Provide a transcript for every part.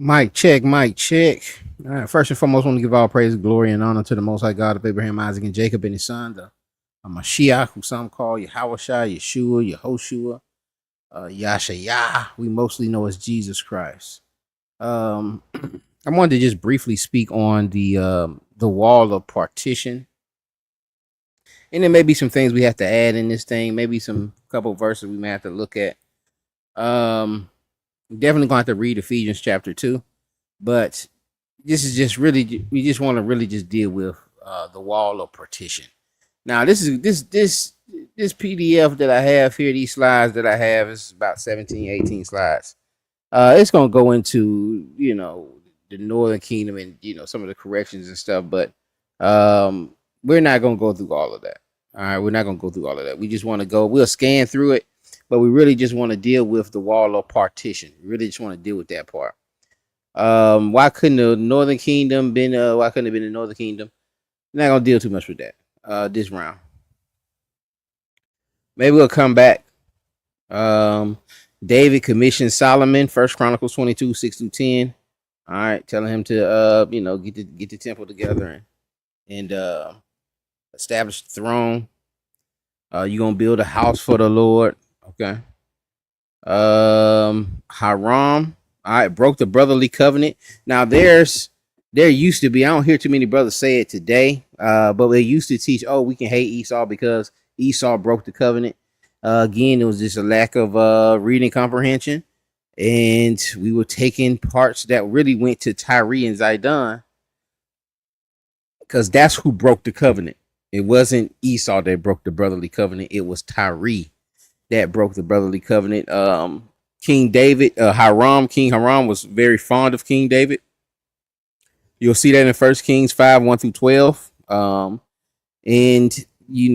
Mic check, mic check. All right, first and foremost, I want to give all praise, glory, and honor to the Most High God of Abraham, Isaac, and Jacob, and his son, the Mashiach, who some call Yahweh, Yeshua, Yehoshua, Yashayah. We mostly know as Jesus Christ. Um, I wanted to just briefly speak on the wall of partition, and there may be some things we have to add in this thing. Maybe some couple verses we may have to look at. Definitely going to have to read Ephesians chapter 2. But this is just really, we just want to really just deal with the wall of partition. Now, this PDF that I have here, these slides that I have, is about 17, 18 slides. It's gonna go into the Northern Kingdom and some of the corrections and stuff, but we're not gonna go through all of that. All right, we're not gonna go through all of that. We just want to go. We'll scan through it, but we really just want to deal with the wall of partition. We really just want to deal with that part. Why couldn't the Northern Kingdom been? Why couldn't it been the Northern Kingdom? I'm not gonna deal too much with that. This round, maybe we'll come back. David commissioned Solomon, First Chronicles 22, 6-10. All right, telling him to get the temple together and establish the throne. You're gonna build a house for the Lord. Okay. Hiram. All right, broke the brotherly covenant. Now there used to be, I don't hear too many brothers say it today, but they used to teach, we can hate Esau because Esau broke the covenant. Again, it was just a lack of reading comprehension, and we were taking parts that really went to Tyre and Zidon because that's who broke the covenant. It wasn't Esau that broke the brotherly covenant. It was Tyre that broke the brotherly covenant. King David, King Hiram was very fond of King David. You'll see that in 1 Kings 5, 1-12. And he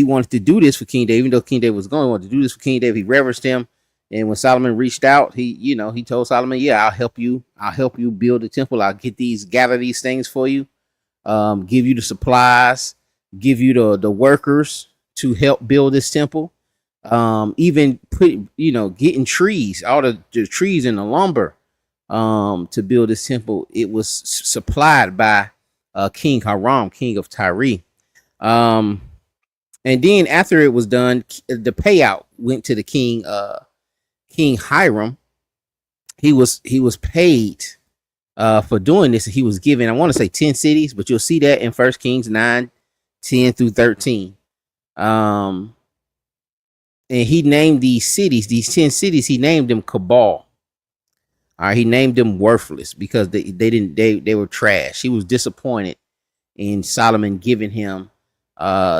wanted to do this for King David, even though King David was going, he wanted to do this for King David. He reverenced him. And when Solomon reached out, he told Solomon, yeah, I'll help you build the temple. I'll gather these things for you, give you the supplies, give you the workers to help build this temple. Even getting trees, all the trees and the lumber to build this temple. It was supplied by King Hiram, king of Tyre. And then after it was done, the payout went to the king Hiram. He was paid for doing this. He was given, I want to say 10 cities, but you'll see that in 1 Kings 9, 10-13. And he named these 10 cities, he named them Cabal. All right, he named them worthless because they were trash. He was disappointed in Solomon giving him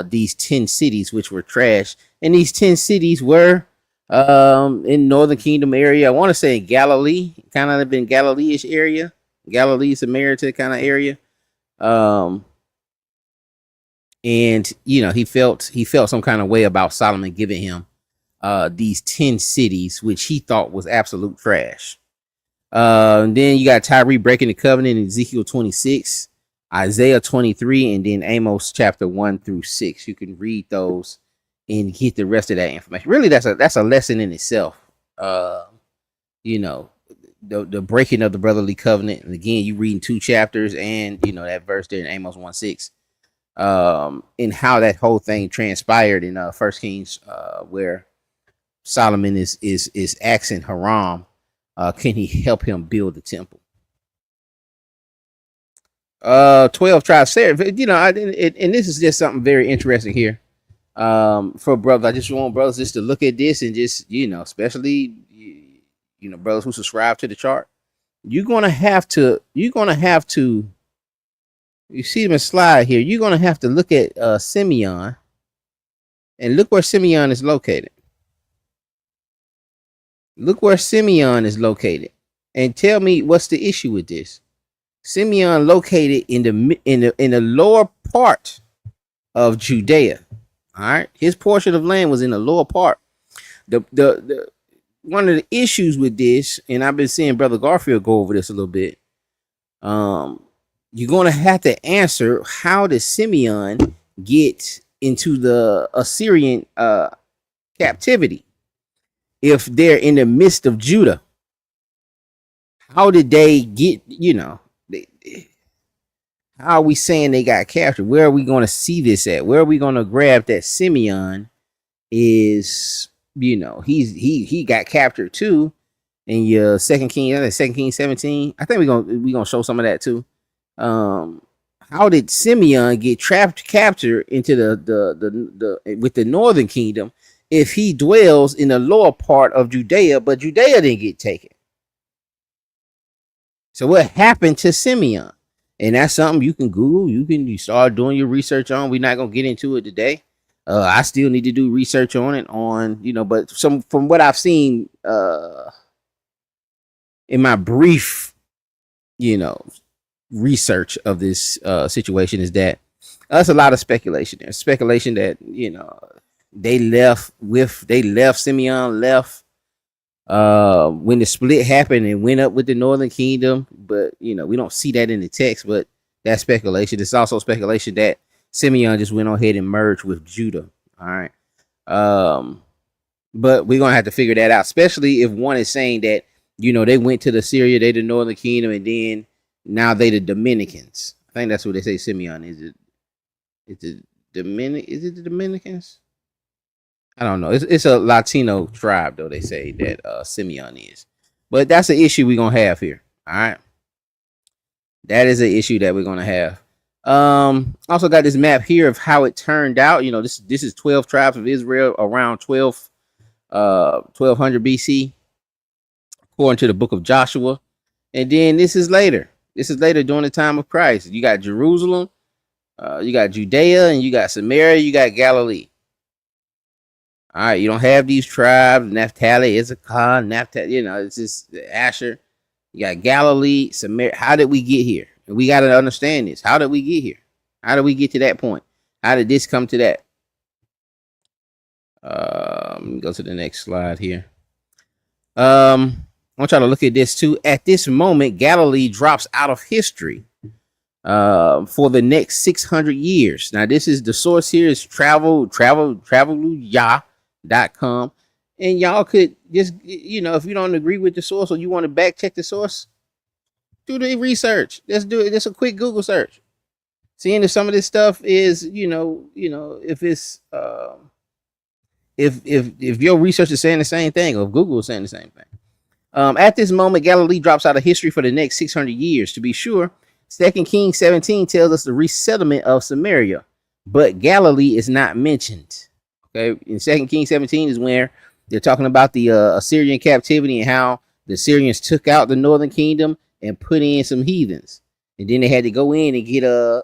these 10 cities, which were trash. And these 10 cities were in Northern Kingdom area. I want to say in Galilee, kind of in Galilee-ish area, Galilee, Samaritan kind of area. And he felt some kind of way about Solomon giving him these 10 cities, which he thought was absolute trash. Then you got Tyre breaking the covenant in Ezekiel 26, Isaiah 23, and then Amos chapter 1-6. You can read those and get the rest of that information. Really, that's a lesson in itself. The breaking of the brotherly covenant. And again, you reading 2 chapters and that verse there in Amos 1:6. And how that whole thing transpired in 1 Kings, where Solomon is asking Hiram, can he help him build the temple? 12 tribes, and this is just something very interesting here. For brothers, I just want brothers just to look at this and just, especially, brothers who subscribe to the chart, you're going to have to, you see the slide here. You're going to have to look at Simeon and look where Simeon is located. Look where Simeon is located and tell me what's the issue with this. Simeon located in the lower part of Judea. All right. His portion of land was in the lower part. The one of the issues with this, and I've been seeing Brother Garfield go over this a little bit. You're going to have to answer, how did Simeon get into the Assyrian captivity if they're in the midst of Judah? how did they get, how are we saying they got captured? Where are we going to see this at? Where are we going to grab that Simeon is, he got captured too in your Second King 17. I think we're gonna show some of that too. How did Simeon get captured into the with the northern kingdom if he dwells in the lower part of Judea, but Judea didn't get taken? So what happened to Simeon? And that's something you can Google. You start doing your research on. We're not gonna get into it today. I still need to do research on it. But from what I've seen in my brief, research of this situation is that that's a lot of speculation. There's speculation that Simeon left when the split happened and went up with the Northern Kingdom, but we don't see that in the text. But that's speculation. It's also speculation that Simeon just went on ahead and merged with Judah. All right, but we're gonna have to figure that out, especially if one is saying that they went to the Syria, they the Northern Kingdom, and then now they the Dominicans. I think that's what they say Simeon is. Is it the Dominicans? I don't know. It's a Latino tribe though. They say that Simeon is, but that's an issue we're gonna have here. All right, that is an issue that we're gonna have. Also got this map here of how it turned out. This is 12 tribes of Israel around 1200 BC, according to the book of Joshua. And then this is later. This is later during the time of Christ. You got Jerusalem, you got Judea, and you got Samaria, you got Galilee. All right, you don't have these tribes, Naphtali, Issachar, it's just Asher. You got Galilee, Samaria. How did we get here? And we got to understand this. How did we get here? How did we get to that point? How did this come to that? Let me go to the next slide here. I want y'all to look at this too. At this moment, Galilee drops out of history for the next 600 years. Now, this is the source here is traveluya.com. And y'all could just, if you don't agree with the source or you want to back check the source, do the research. Let's do it. Just a quick Google search. Seeing if some of this stuff is, if it's if your research is saying the same thing, or if Google is saying the same thing. At this moment, Galilee drops out of history for the next 600 years. To be sure, 2 Kings 17 tells us the resettlement of Samaria, but Galilee is not mentioned. Okay, in 2 Kings 17 is where they're talking about the Assyrian captivity and how the Assyrians took out the northern kingdom and put in some heathens. And then they had to go in and get a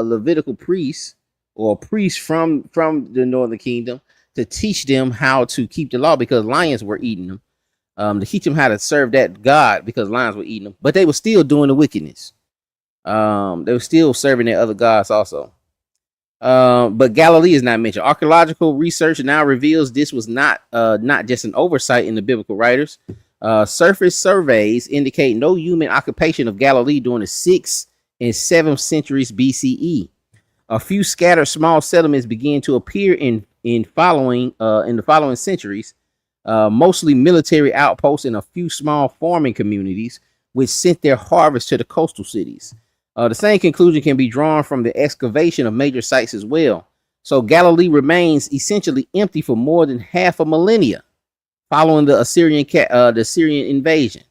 Levitical priest or a priest from the northern kingdom to teach them how to keep the law because lions were eating them. To teach them how to serve that God because lions were eating them. But they were still doing the wickedness. They were still serving their other gods also. But Galilee is not mentioned. Archaeological research now reveals this was not just an oversight in the biblical writers. Surface surveys indicate no human occupation of Galilee during the 6th and 7th centuries BCE. A few scattered small settlements began to appear in the following centuries, mostly military outposts and a few small farming communities, which sent their harvest to the coastal cities. The same conclusion can be drawn from the excavation of major sites as well. So Galilee remains essentially empty for more than half a millennia following the Assyrian invasion.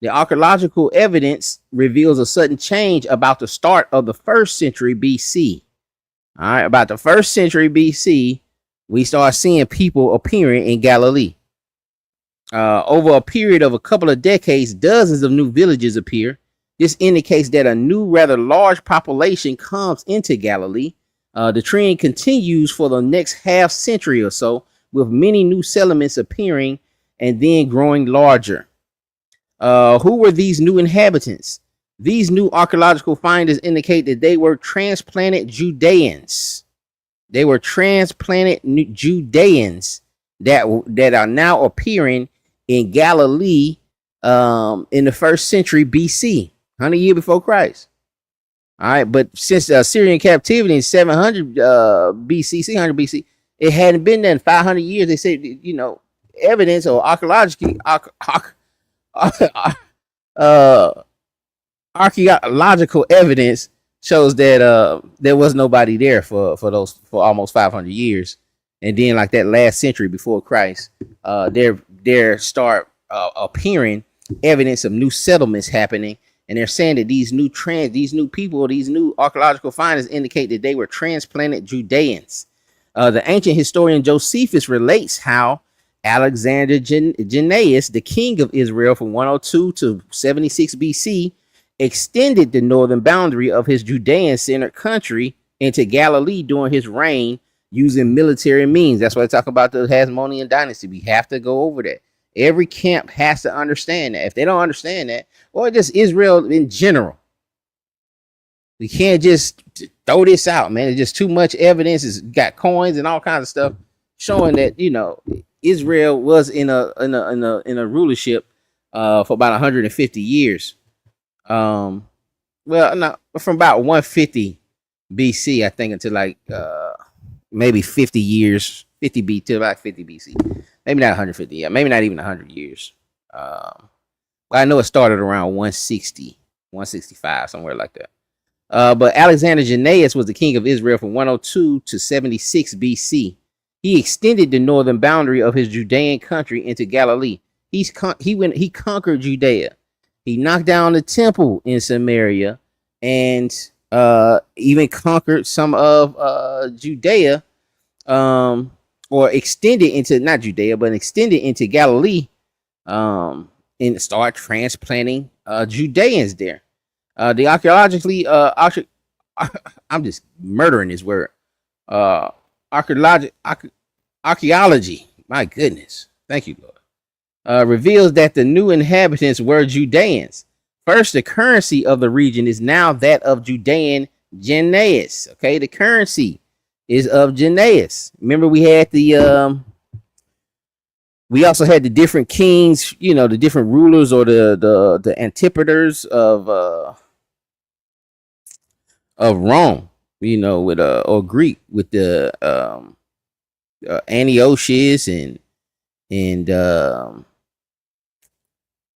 The archaeological evidence reveals a sudden change about the start of the 1st century BC. All right, about the 1st century BC, we start seeing people appearing in Galilee. Over a period of a couple of decades, dozens of new villages appear. This indicates that a new, rather large population comes into Galilee. The trend continues for the next half century or so, with many new settlements appearing and then growing larger. Who were these new inhabitants? These new archaeological findings indicate that they were transplanted Judeans. They were transplanted Judeans that are now appearing in Galilee in the 1st century BC, 100 years before Christ. All right, but since the Assyrian captivity in 700 BC, 600 BC, it hadn't been there in 500 years. They said, evidence or archaeological Uh, Archaeological evidence shows that there was nobody there for almost 500 years, and then like that last century before Christ, there start appearing evidence of new settlements happening, and they're saying that these new people, these new archaeological findings indicate that they were transplanted Judeans. The ancient historian Josephus relates how Alexander Jannaeus, the king of Israel from 102 to 76 BC, extended the northern boundary of his Judean-centered country into Galilee during his reign using military means. That's why I talk about the Hasmonean dynasty. We have to go over that. Every camp has to understand that. If they don't understand that, or just Israel in general, we can't just throw this out, man. It's just too much evidence. It's got coins and all kinds of stuff showing that Israel was in a rulership for about 150 years. Well, no, from about 150 BC, I think, until like maybe 50 years, 50 B to about 50 BC. Maybe not 150, yeah, maybe not even 100 years. But I know it started around 160, 165, somewhere like that. But Alexander Jannaeus was the king of Israel from 102 to 76 BC. He extended the northern boundary of his Judean country into Galilee. He conquered Judea. He knocked down the temple in Samaria, and even conquered some of Judea, or extended into not Judea, but extended into Galilee, and start transplanting Judeans there. The archaeologically, I'm just murdering this word. Archaeology, my goodness, thank you, Lord, reveals that the new inhabitants were Judeans. First, the currency of the region is now that of Judean Jannaeus. Okay, the currency is of Jannaeus. Remember, we had we also had the different kings, the different rulers, or the antipators of Rome, with or Greek, with the Antiochus and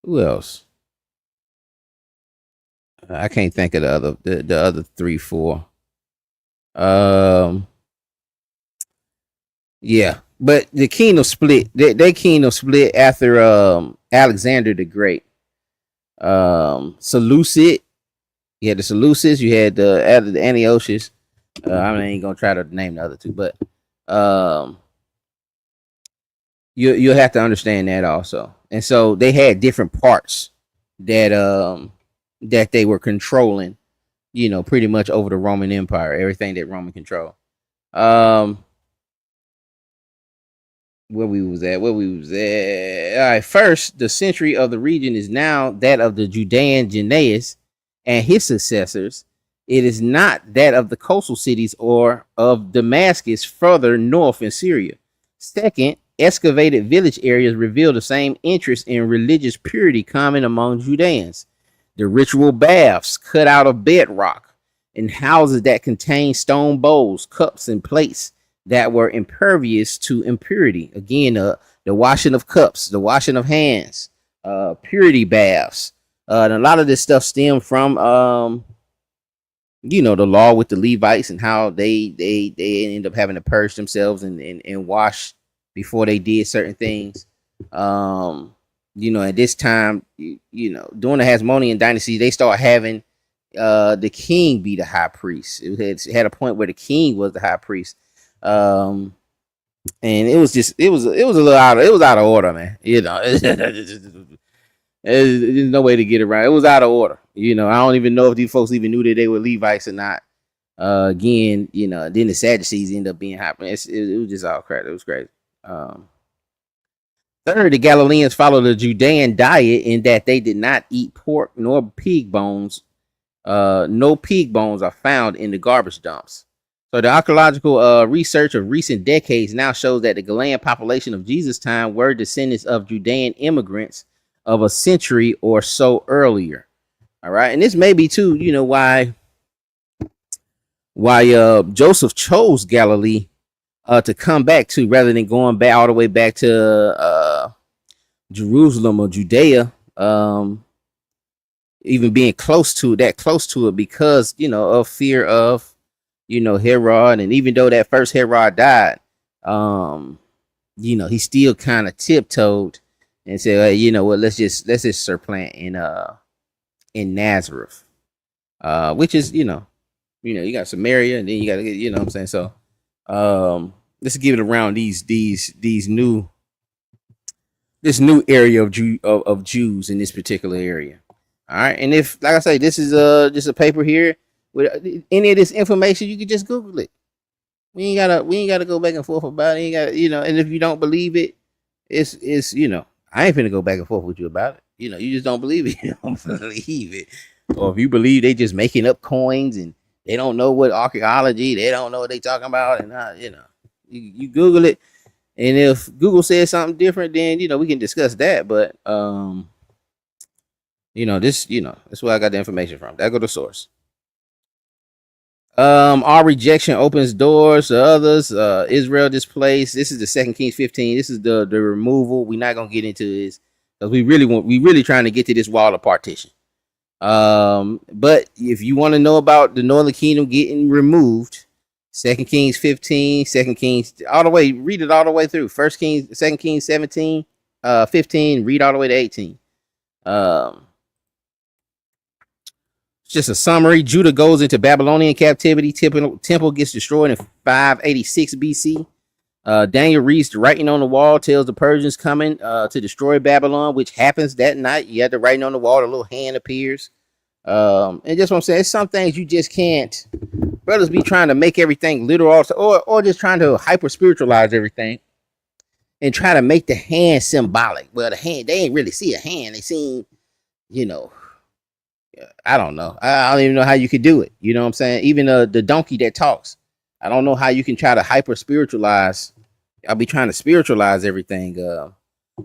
who else? I can't think of the other 3, 4. Yeah, but the kingdom split. Their kingdom split after Alexander the Great. Seleucid. You had the Seleucids. You had the Antiochus. I ain't gonna try to name the other two, but you'll have to understand that also. And so they had different parts that they were controlling, pretty much over the Roman Empire, everything that Roman controlled. Where we was at. All right, first, the century of the region is now that of the Judean Jannaeus and his successors. It is not that of the coastal cities or of Damascus further north in Syria. Second, excavated village areas reveal the same interest in religious purity common among Judeans. The ritual baths cut out of bedrock and houses that contain stone bowls, cups, and plates that were impervious to impurity. Again, the washing of cups, the washing of hands, purity baths. And a lot of this stuff stemmed from, the law with the Levites and how they end up having to purge themselves and wash before they did certain things. At this time, during the Hasmonean dynasty, they start having the king be the high priest. It had a point where the king was the high priest. And it was out of order, man. There's no way to get around. It was out of order. I don't even know if these folks even knew that they were Levites or not. Again, then the Sadducees end up being high. It was just all crap. It was crazy. Third, the Galileans followed the Judean diet in that they did not eat pork nor pig bones. No pig bones are found in the garbage dumps. So the archaeological research of recent decades now shows that the Galilean population of Jesus' time were descendants of Judean immigrants of a century or so earlier. All right, and this may be too, why Joseph chose Galilee to come back to, rather than going back all the way back to Jerusalem or Judea. even being close to it because of fear of Herod. And even though that first Herod died, um he still kind of tiptoed and said, hey, you know what, let's just supplant in Nazareth, which is you got Samaria, and then you got to get, what I'm saying. So let's give it around these new this new area of Jews in this particular area. All right, and if, like I say, this is just a paper here with any of this information, you can just Google it. We ain't gotta go back and forth about it. You ain't got and if you don't believe it, it's I ain't finna go back and forth with you about it. You just don't believe it. You don't believe it, or if you believe they just making up coins and they don't know what archaeology, they don't know what they talking about, and you Google it, and if Google says something different, then we can discuss that. But that's where I got the information from. That go to source. Our rejection opens doors to others. Israel displaced. This is the 2 Kings 15. This is the removal. We're not gonna get into this because we really trying to get to this wall of partition. But if you want to know about the Northern Kingdom getting removed, 2 Kings 15, 2 Kings all the way, read it all the way through. 1 Kings, 2 Kings 17, 15, read all the way to 18. Just a summary. Judah goes into Babylonian captivity. Temple gets destroyed in 586 BC. Daniel reads the writing on the wall, tells the Persians coming to destroy Babylon, which happens that night. You have the writing on the wall, the little hand appears. And just what I'm saying, some things you just can't. Brothers be trying to make everything literal, or just trying to hyper spiritualize everything and try to make the hand symbolic. Well, the hand, they ain't really see a hand. They seen, I don't know. I don't even know how you could do it. You know what I'm saying? Even the donkey that talks. I don't know how you can try to hyper spiritualize. I'll be trying to spiritualize everything.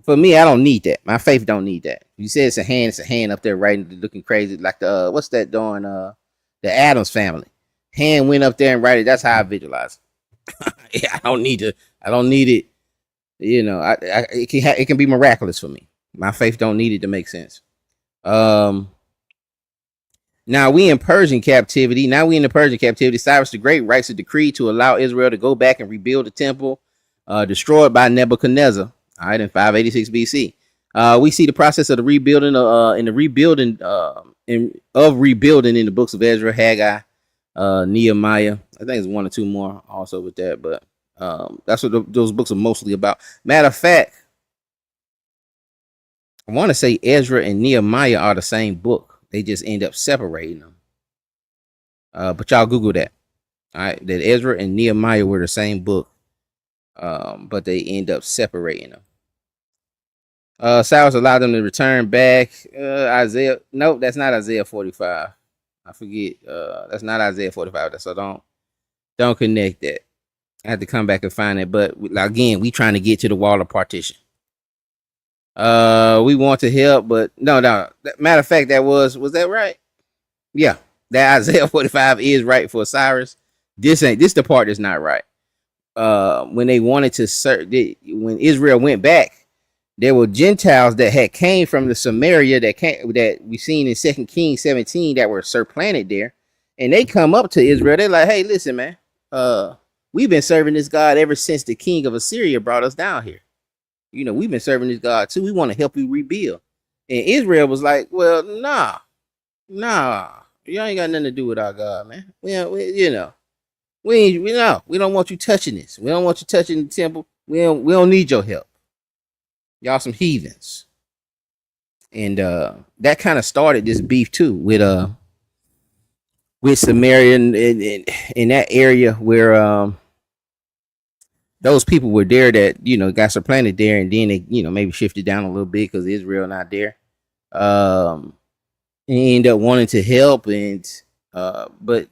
For me, I don't need that. My faith don't need that. You said it's a hand up there writing, looking crazy, like the what's that doing? The Addams family. Hand went up there and write it. That's how I visualize it. Yeah, I don't need it. It can be miraculous for me. My faith don't need it to make sense. Now we in Persian captivity. Cyrus the Great writes a decree to allow Israel to go back and rebuild the temple, destroyed by Nebuchadnezzar. All right, in 586 BC. We see the process of the rebuilding, rebuilding in the books of Ezra, Haggai, Nehemiah. I think there's one or two more also with that, but that's what those books are mostly about. Matter of fact, I want to say Ezra and Nehemiah are the same book. They just end up separating them. But y'all Google that. All right, that Ezra and Nehemiah were the same book, but they end up separating them. Cyrus allowed them to return back. Isaiah, nope, that's not Isaiah 45. I forget. That's not Isaiah 45. So don't connect that. I had to come back and find it. But again, we trying to get to the wall of partition. We want to help, but no. Matter of fact, was that right? Yeah, that Isaiah 45 is right for Cyrus. This the part that's not right. When they wanted to when Israel went back, there were Gentiles that had came from the Samaria that we seen in 2 Kings 17 that were supplanted there, and they come up to Israel. They're like, hey, listen, man, we've been serving this God ever since the king of Assyria brought us down here. We've been serving this God too. We want to help you rebuild. And Israel was like, well, nah, you ain't got nothing to do with our God, man. We don't want you touching this. We don't want you touching the temple. We don't need your help. Y'all some heathens. And that kind of started this beef too with Samaria in that area where those people were there that got supplanted there, and then they maybe shifted down a little bit because Israel not there. And ended up wanting to help, and but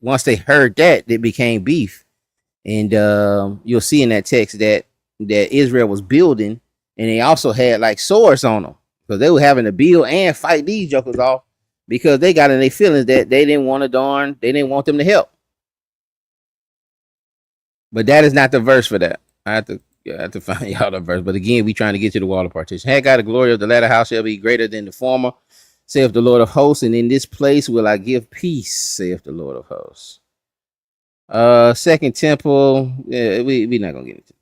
once they heard that, it became beef. And you'll see in that text that Israel was building, and they also had like swords on them because they were having to build and fight these jokers off because they got in their feelings that they didn't want them to help. But that is not the verse for that. I have to find y'all the verse. But again, we trying to get to the wall of partition. Haggai, the glory of the latter house shall be greater than the former, saith the Lord of hosts, and in this place will I give peace, saith the Lord of hosts. Second temple, yeah, we're not gonna get into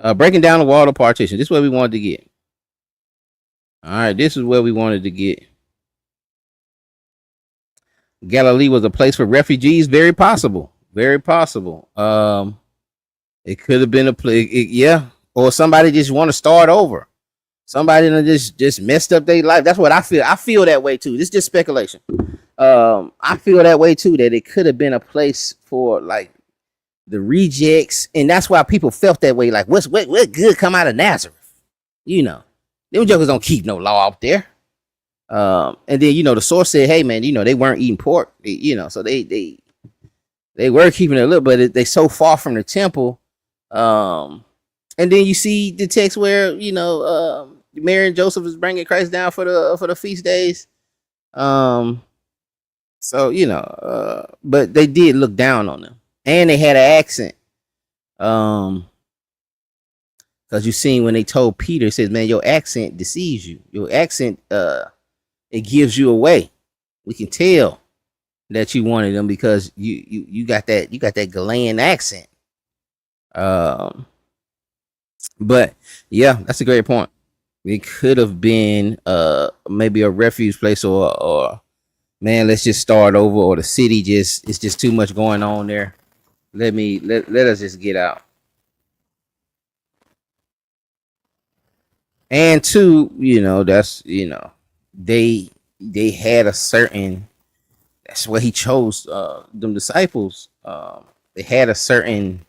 it. Breaking down the wall of partition. This is where we wanted to get. All right, this is where we wanted to get. Galilee was a place for refugees. Very possible. Very possible. It could have been a place, yeah, or somebody just want to start over. Somebody just messed up their life. That's what I feel. I feel that way too. This is just speculation. I feel that way too. That it could have been a place for like the rejects, and that's why people felt that way. Like, what good come out of Nazareth? You know, them jokers don't keep no law out there. And then the source said, hey man, they weren't eating pork. So they were keeping it a little, but they so far from the temple. And then you see the text where Mary and Joseph is bringing Christ down for the feast days. But they did look down on them, and they had an accent. Because you seen when they told Peter, it says, "Man, your accent deceives you. Your accent, it gives you away. We can tell that you wanted them because you got that Galilean accent." But yeah, that's a great point. It could have been maybe a refuge place or man, let's just start over, or the city it's just too much going on there. Let us just get out. And two, that's they had a certain, that's what he chose them disciples. They had a certain,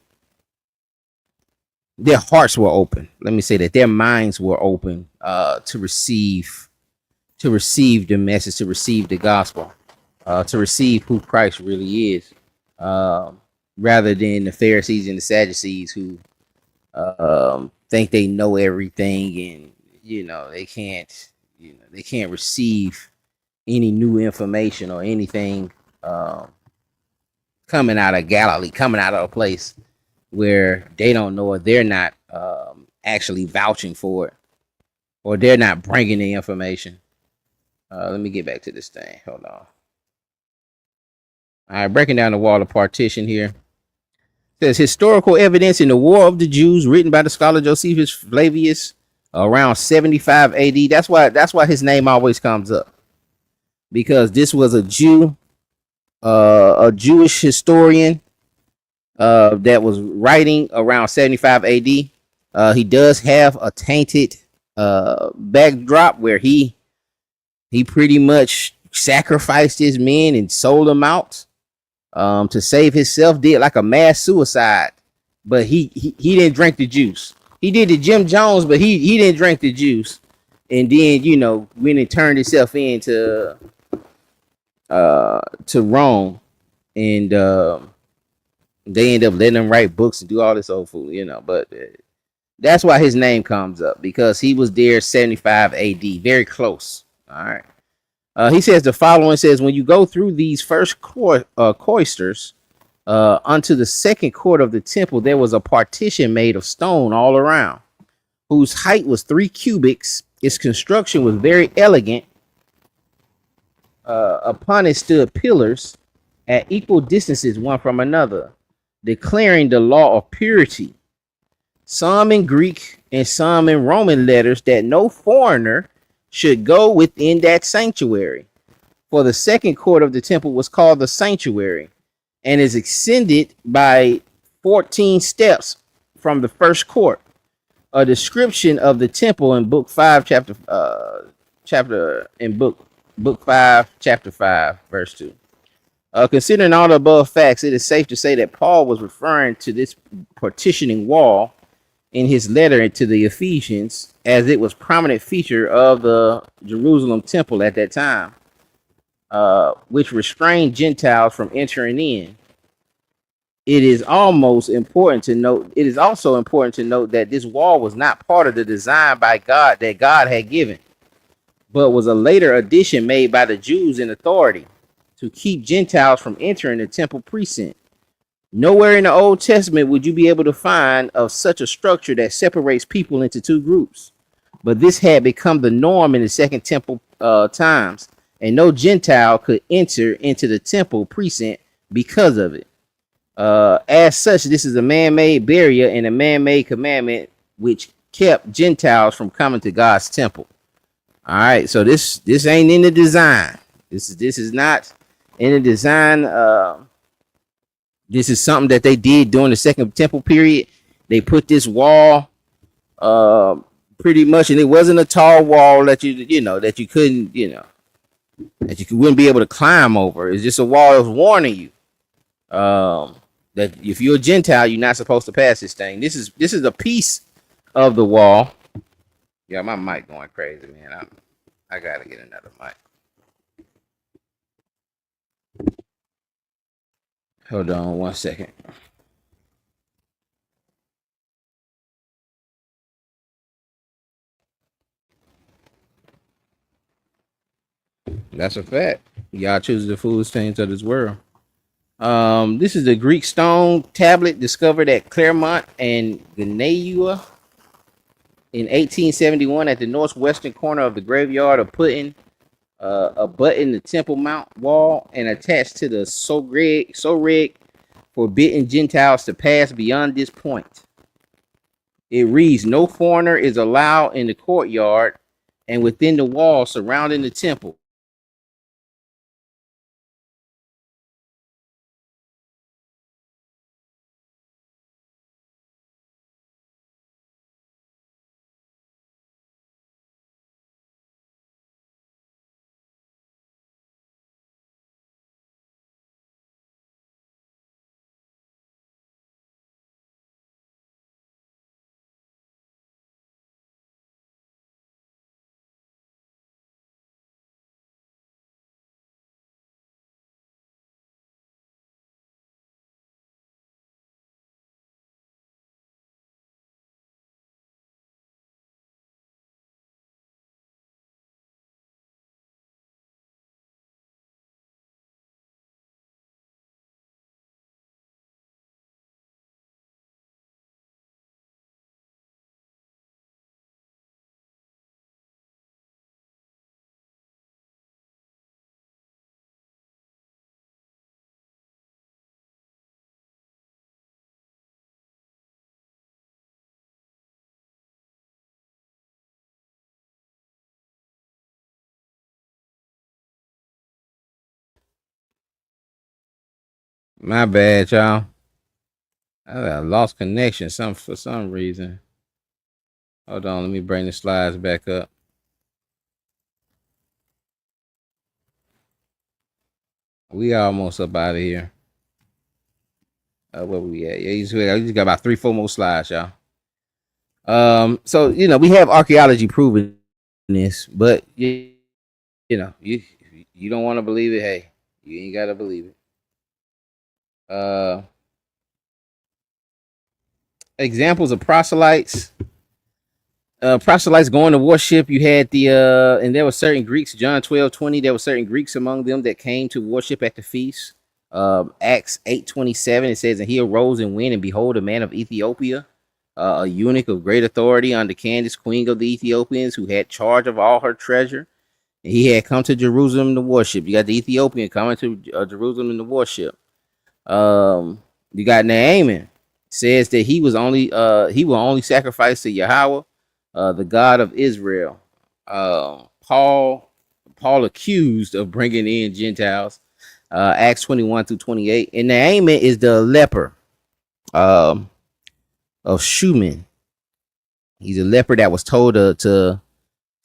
their hearts were open. Let me say that their minds were open to receive the message, to receive the gospel, to receive who Christ really is, rather than the Pharisees and the Sadducees who think they know everything, and they can't receive any new information or anything coming out of Galilee, coming out of a place where they don't know, or they're not actually vouching for it, or they're not bringing the information. Let me get back to this thing. Hold on. All right, breaking down the wall of partition here. It says historical evidence in the War of the Jews, written by the scholar Josephus Flavius around 75 AD. That's why his name always comes up, because this was a Jew, a Jewish historian that was writing around 75 AD. He does have a tainted backdrop where he pretty much sacrificed his men and sold them out to save himself, did like a mass suicide, but he didn't drink the juice. He did the Jim Jones, but he didn't drink the juice. And then when it turned itself into to Rome, and they end up letting him write books and do all this old fool, but that's why his name comes up, because he was there 75 AD, very close. All right. He says the following, says, when you go through these first cloisters unto the second court of the temple, there was a partition made of stone all around, whose height was 3 cubits. Its construction was very elegant. Upon it stood pillars at equal distances one from another, declaring the law of purity, some in Greek and some in Roman letters, that no foreigner should go within that sanctuary. For the second court of the temple was called the sanctuary, and is extended by 14 steps from the first court. A description of the temple in book 5, chapter 5, verse 2. Considering all the above facts, it is safe to say that Paul was referring to this partitioning wall in his letter to the Ephesians, as it was a prominent feature of the Jerusalem temple at that time, which restrained Gentiles from entering in. It is also important to note that this wall was not part of the design by God that God had given, but was a later addition made by the Jews in authority to keep Gentiles from entering the temple precinct. Nowhere in the Old Testament would you be able to find of such a structure that separates people into two groups, but this had become the norm in the second temple times, and no Gentile could enter into the temple precinct because of it. As such, this is a man-made barrier and a man-made commandment which kept Gentiles from coming to God's temple. All right, so this ain't in the design. This is not in the design. This is something that they did during the second temple period. They put this wall, pretty much, and it wasn't a tall wall that that you couldn't, that you wouldn't be able to climb over. It's just a wall that was warning you, that if you're a Gentile, you're not supposed to pass this thing. This is a piece of the wall. Yeah, my mic going crazy, man. I gotta get another mic. Hold on 1 second. That's a fact. Y'all choose the foolish things of this world. This is the Greek stone tablet discovered at Claremont and Gnaeua in 1871 at the northwestern corner of the graveyard of Putin. A butt in the Temple Mount wall and attached to the Soreg forbidden Gentiles to pass beyond this point. It reads, no foreigner is allowed in the courtyard and within the wall surrounding the temple. My bad, y'all. I lost connection for some reason. Hold on, let me bring the slides back up. We almost up out of here. Where we at? Yeah, you just got about 3-4 more slides, y'all. So we have archaeology proving this, but you don't want to believe it. Hey, you ain't gotta believe it. Examples of proselytes. Proselytes going to worship. You had and there were certain Greeks, John 12:20. There were certain Greeks among them that came to worship at the feast. Acts 8:27. It says, and he arose and went, and behold, a man of Ethiopia, a eunuch of great authority under Candace, queen of the Ethiopians, who had charge of all her treasure. And he had come to Jerusalem to worship. You got the Ethiopian coming to Jerusalem to worship. You got Naaman. Says that he will only sacrifice to Yahweh, the God of Israel. Paul accused of bringing in Gentiles. Acts 21-28. And Naaman is the leper of Shuman. He's a leper that was told to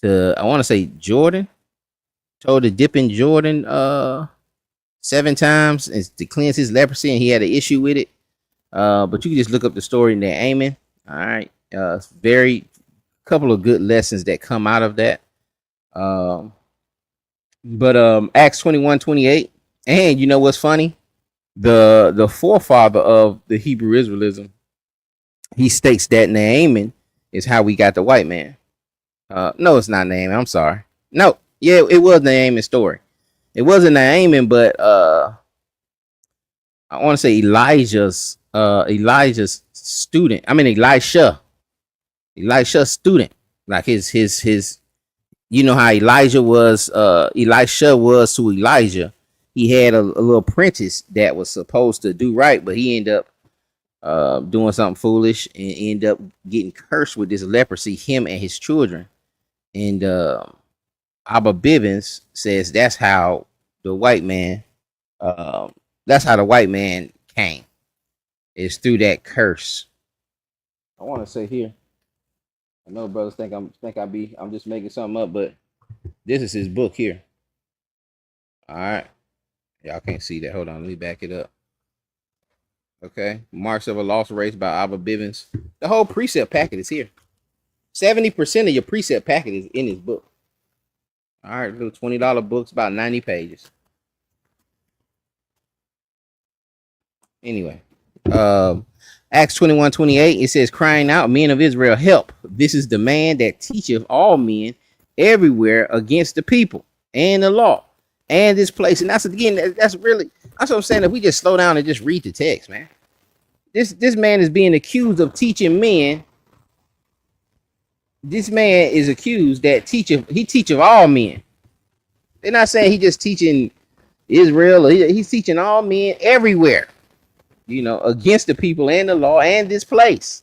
I want to say Jordan, told to dip in Jordan 7 times and to cleanse his leprosy, and he had an issue with it. But you can just look up the story in Naaman. All right, very couple of good lessons that come out of that. But Acts 21-28, and you know what's funny? The forefather of the Hebrew Israelism, he states that Naaman is how we got the white man. No, it's not Naaman. I'm sorry. No, yeah, it was Naaman's story. It wasn't Naaman, but I want to say Elijah's student. I mean Elisha's student. Like his you know how Elisha was to Elijah. He had a little apprentice that was supposed to do right, but he ended up doing something foolish and ended up getting cursed with this leprosy, him and his children. And Abba Bivens says the white man that's how the white man came. Is through that curse. I want to say here. I know brothers I'm just making something up, but this is his book here. All right. Y'all can't see that. Hold on, let me back it up. Okay. Marks of a Lost Race by Abba Bivens. The whole precept packet is here. 70% of your precept packet is in his book. All right, little $20 books, about 90 pages. Anyway, Acts 21:28, it says, crying out, men of Israel, help. This is the man that teacheth all men everywhere against the people and the law and this place. And that's again, that's what I'm saying. If we just slow down and just read the text, man. This man is being accused of teaching men. This man is accused that he teacheth all men. They're not saying he just teaching Israel, or he's teaching all men everywhere, against the people and the law and this place.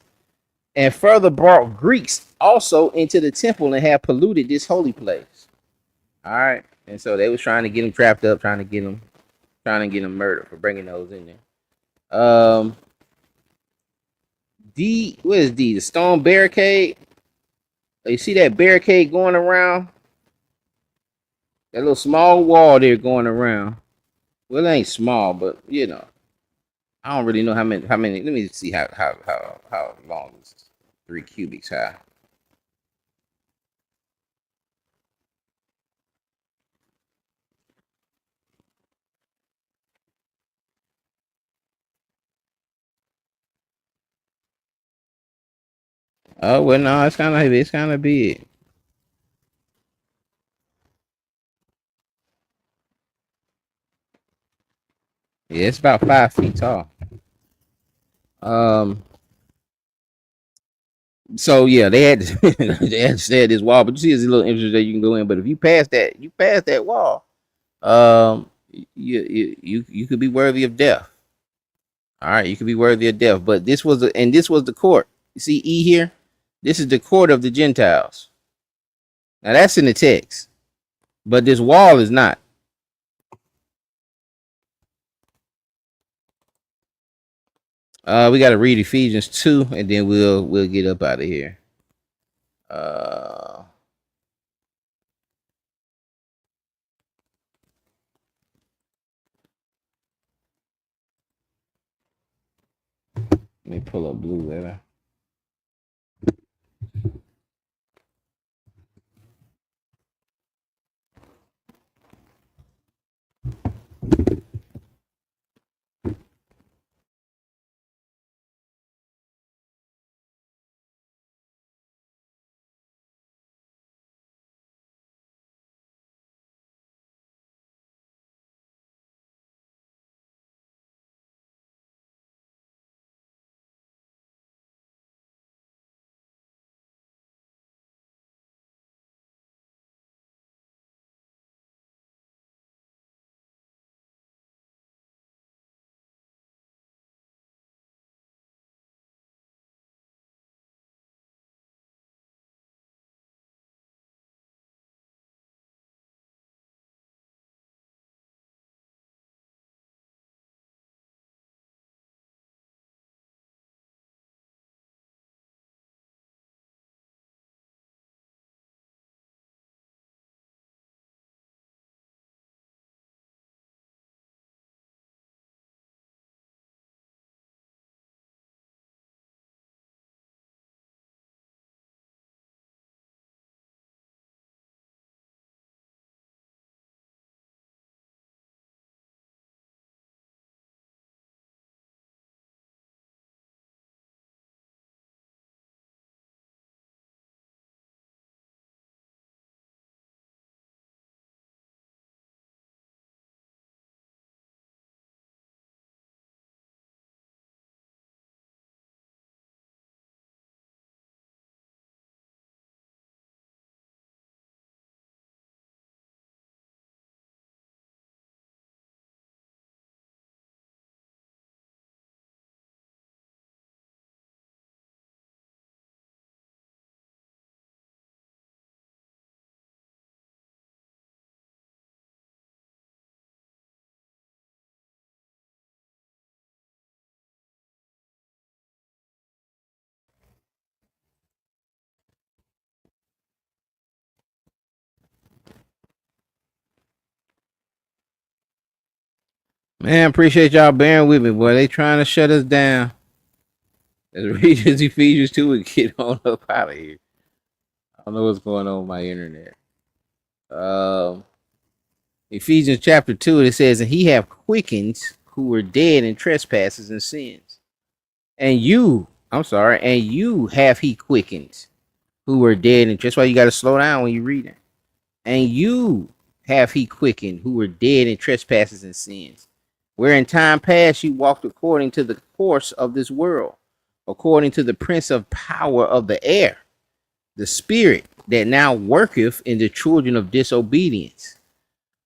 And further brought Greeks also into the temple and have polluted this holy place. All right. And so they was trying to get him trapped up, trying to get him murdered for bringing those in there. What is D? The stone barricade. You see that barricade going around? That little small wall there going around. Well, it ain't small, but I don't really know how many. Let me see how long is 3 cubics high. Oh well, no, it's kind of big. Yeah, it's about 5 feet tall. Um. So yeah, they had they had to stay at this wall, but you see, it's a little entrance that you can go in. But if you pass that wall, you could be worthy of death. All right, you could be worthy of death. But this was the court. You see E here. This is the court of the Gentiles. Now that's in the text, but this wall is not. We got to read Ephesians 2, and then we'll get up out of here. Uh, Let me pull up Blue Letter. Man, appreciate y'all bearing with me, boy. They trying to shut us down. Let's read this Ephesians 2 and get on up out of here. I don't know what's going on with my internet. Um, Ephesians chapter 2, it says, and he have quickened who were dead in trespasses and sins. And you have he quickened who were dead. And that's why you got to slow down when you read it. And you have he quickened who were dead in trespasses and sins, where in time past you walked according to the course of this world, according to the prince of power of the air, the spirit that now worketh in the children of disobedience,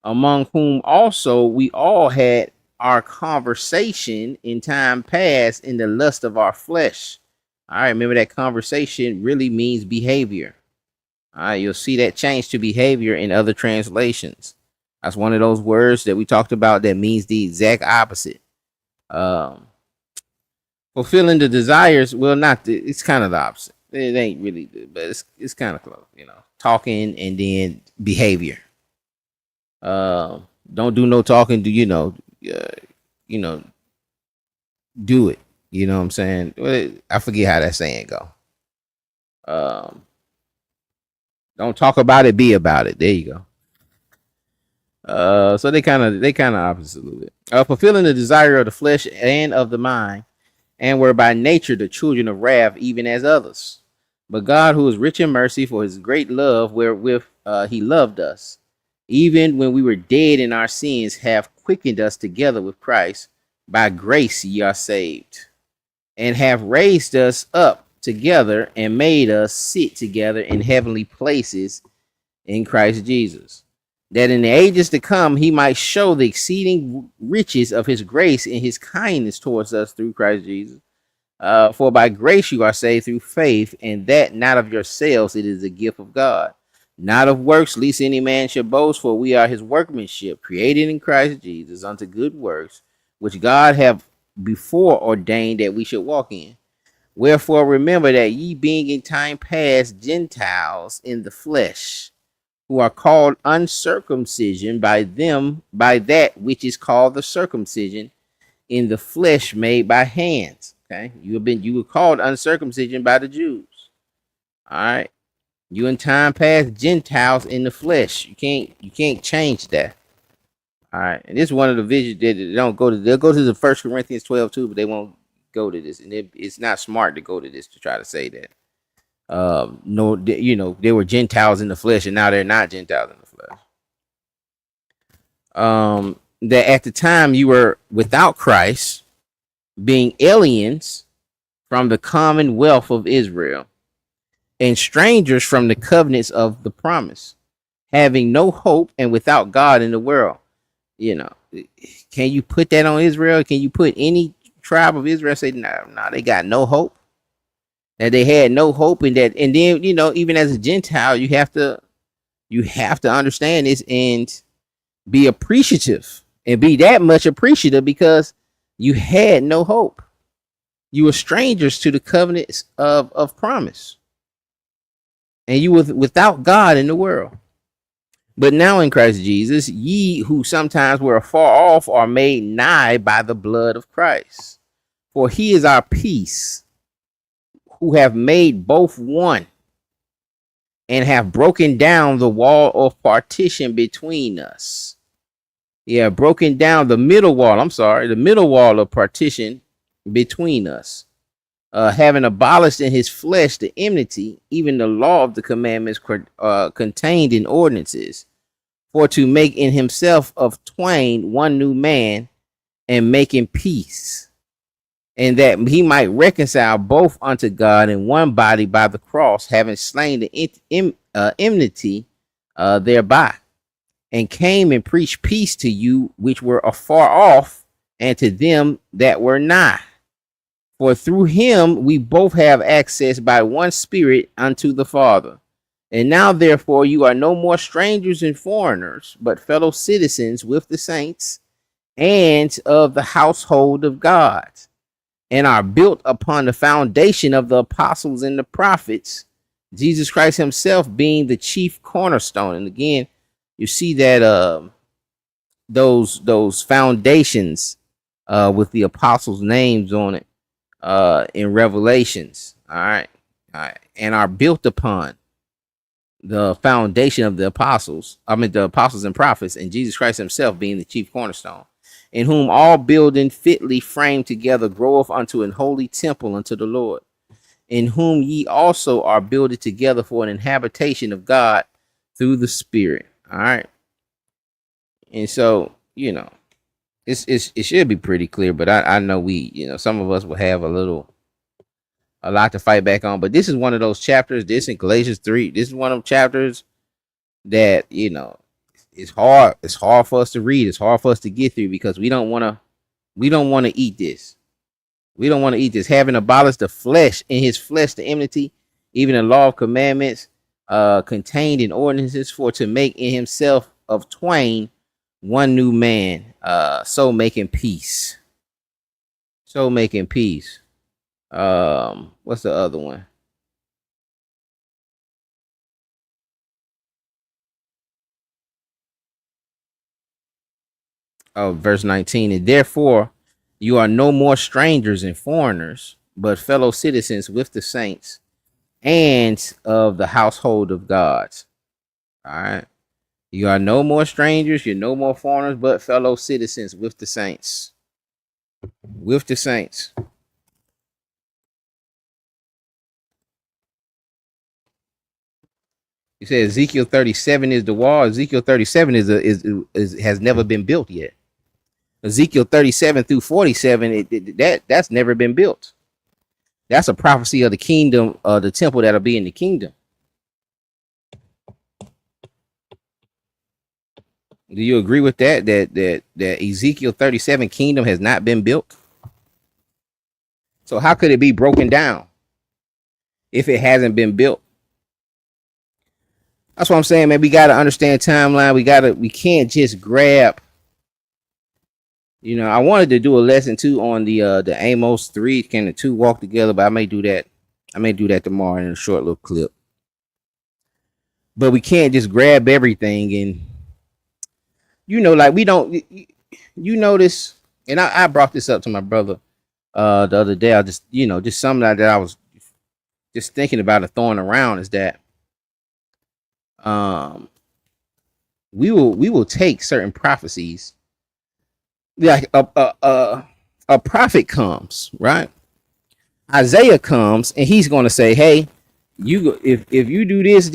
among whom also we all had our conversation in time past in the lust of our flesh. All right, remember that conversation really means behavior. All right, you'll see that change to behavior in other translations. That's one of those words that we talked about that means the exact opposite. Fulfilling the desires, well, it's kind of the opposite. It ain't really, but it's kind of close, talking and then behavior. Don't do no talking. Do do it. You know what I'm saying? I forget how that saying go. Don't talk about it, be about it. There you go. So they kind of opposite a little bit. Fulfilling the desire of the flesh and of the mind, and were by nature the children of wrath, even as others. But God, who is rich in mercy, for his great love wherewith he loved us, even when we were dead in our sins, have quickened us together with Christ. By grace ye are saved, and have raised us up together and made us sit together in heavenly places in Christ Jesus, that in the ages to come he might show the exceeding riches of his grace and his kindness towards us through Christ Jesus. For by grace you are saved through faith, and that not of yourselves, it is a gift of God, not of works, lest any man should boast. For we are his workmanship, created in Christ Jesus unto good works, which God hath before ordained that we should walk in. Wherefore remember that ye being in time past Gentiles in the flesh, who are called uncircumcision by that which is called the circumcision in the flesh made by hands. Okay, you were called uncircumcision by the Jews. All right, you in time past Gentiles in the flesh. You can't change that. All right, and this is one of the visions that they don't go to. They'll go to the 1 Corinthians 12 too, but they won't go to this, and it's not smart to go to this to try to say that. No, they were Gentiles in the flesh, and now they're not Gentiles in the flesh. That at the time you were without Christ, being aliens from the commonwealth of Israel, and strangers from the covenants of the promise, having no hope and without God in the world. Can you put that on Israel? Can you put any tribe of Israel say, nah, they got no hope? That they had no hope in that. And then, even as a Gentile, you have to understand this and be appreciative, and be that much appreciative, because you had no hope. You were strangers to the covenants of promise, and you were without God in the world. But now in Christ Jesus, ye who sometimes were afar off are made nigh by the blood of Christ. For he is our peace, who have made both one, and have broken down the wall of partition between us. Yeah, broken down the middle wall. The middle wall of partition between us. Having abolished in his flesh the enmity, even the law of the commandments contained in ordinances, for to make in himself of twain one new man, and making peace, and that he might reconcile both unto God in one body by the cross, having slain the enmity thereby, and came and preached peace to you which were afar off, and to them that were nigh. For through him we both have access by one Spirit unto the Father. And now therefore you are no more strangers and foreigners, but fellow citizens with the saints and of the household of God, and are built upon the foundation of the apostles and the prophets, Jesus Christ himself being the chief cornerstone. And again, you see that those foundations with the apostles' names on it in Revelations. All right, and are built upon the foundation of the apostles. I mean, the apostles and prophets, and Jesus Christ Himself being the chief cornerstone, in whom all building fitly framed together groweth unto an holy temple unto the Lord, in whom ye also are builded together for an habitation of God through the Spirit. All right. And so, it should be pretty clear, but I know some of us will have a lot to fight back on. But this is one of those chapters, this in Galatians 3, this is one of them chapters that, it's hard. It's hard for us to read. It's hard for us to get through because we don't want to eat this. We don't want to eat this. Having abolished the flesh, in his flesh the enmity, even the law of commandments contained in ordinances, for to make in himself of twain one new man, so making peace. So making peace. What's the other one? Oh, verse 19. And therefore you are no more strangers and foreigners, but fellow citizens with the saints and of the household of God. All right. You are no more strangers, you're no more foreigners, but fellow citizens with the saints. With the saints. You said Ezekiel 37 is the wall. Ezekiel 37 is has never been built yet. Ezekiel 37 through 47, that's never been built. That's a prophecy of the kingdom, the temple that'll be in the kingdom. Do you agree with that? That Ezekiel 37 kingdom has not been built? So how could it be broken down if it hasn't been built? That's what I'm saying, man. We gotta understand timeline. We can't just grab. I wanted to do a lesson too on the Amos 3. Can the two walk together? But I may do that. Tomorrow in a short little clip. But we can't just grab everything and like we don't. You notice, and I brought this up to my brother the other day. I just just something that I was just thinking about and throwing around is that we will take certain prophecies. Like a prophet comes, right? Isaiah comes and he's going to say, "Hey, if you do this,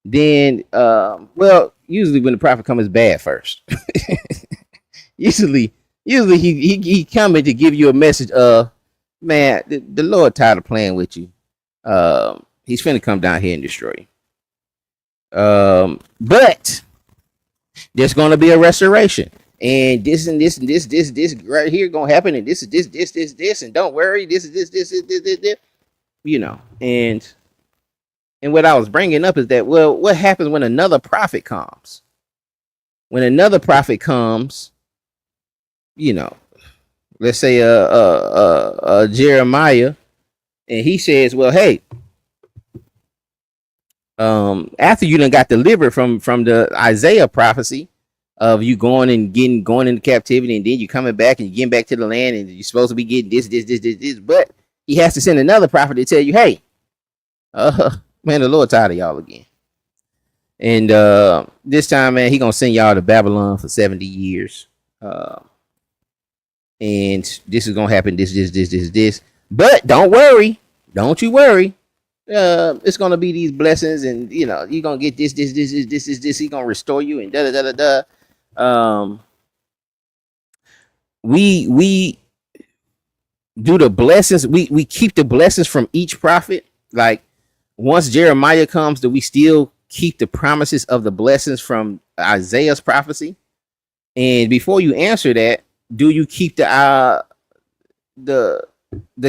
then well, usually when the prophet comes, it's bad first. usually he coming to give you a message of, man, the Lord tired of playing with you. He's finna come down here and destroy you. But there's gonna be a restoration, and this right here gonna happen, and this, and don't worry, this, and what I was bringing up is that, well, what happens when another prophet comes? When another prophet comes, let's say Jeremiah, and he says, well, hey, after you done got delivered from the Isaiah prophecy of you going into captivity, and then you coming back and you getting back to the land, and you're supposed to be getting this, but he has to send another prophet to tell you, hey, man, the Lord tired of y'all again. And this time, man, he gonna send y'all to Babylon for 70 years. And this is gonna happen, this. But don't worry, don't you worry. It's gonna be these blessings, and you're gonna get this. He's gonna restore you, and we do the blessings. We keep the blessings from each prophet. Like once Jeremiah comes, do we still keep the promises of the blessings from Isaiah's prophecy? And before you answer that, do you keep the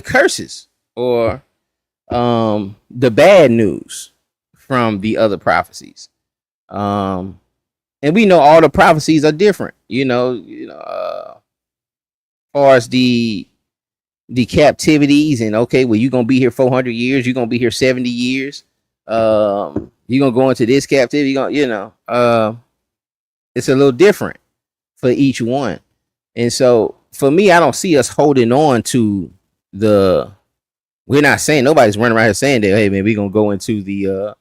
curses or the bad news from the other prophecies? And we know all the prophecies are different, as far as the captivities, and okay, well, you're gonna be here 400 years, you're gonna be here 70 years, you're gonna go into this captivity, it's it's a little different for each one. And so for me, I don't see us holding on to the. We're not saying nobody's running around here saying that. Hey man, we're gonna go into the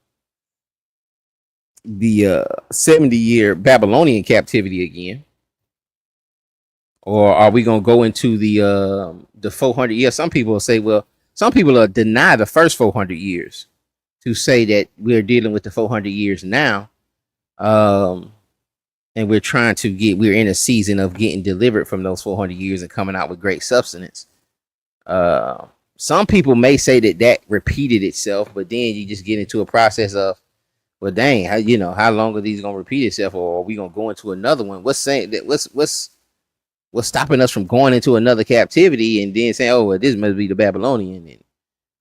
70-year Babylonian captivity again, or are we gonna go into the 400 years? Some people will say, well, some people will deny the first 400 years to say that we're dealing with the 400 years now, and we're in a season of getting delivered from those 400 years and coming out with great substance. Some people may say that repeated itself, but then you just get into a process of, well, dang, how long are these gonna repeat itself, or are we gonna go into another one? What's saying that? What's stopping us from going into another captivity and then saying, oh, well, this must be the Babylonian,